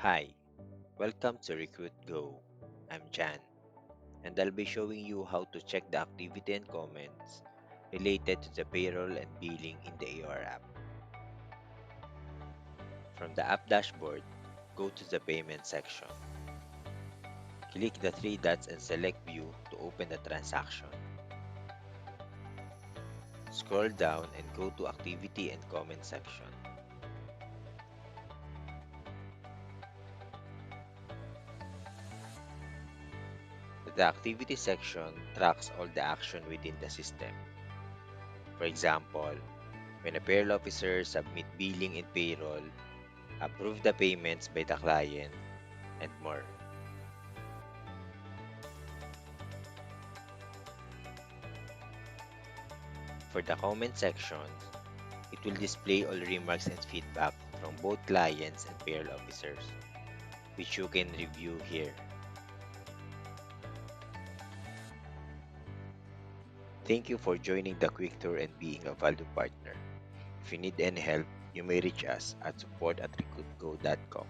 Hi, welcome to Recruit Go. I'm Jan, and I'll be showing you how to check the activity and comments related to the payroll and billing in the AR app. From the app dashboard, go to the payment section. Click the three dots and select View to open the transaction. Scroll down and go to Activity and Comment section. The Activity section tracks all the action within the system. For example, when a payroll officer submit billing and payroll, approve the payments by the client, and more. For the comment section, it will display all remarks and feedback from both clients and payroll officers, which you can review here. Thank you for joining the quick tour and being a valued partner. If you need any help, you may reach us at support@recruitgo.com.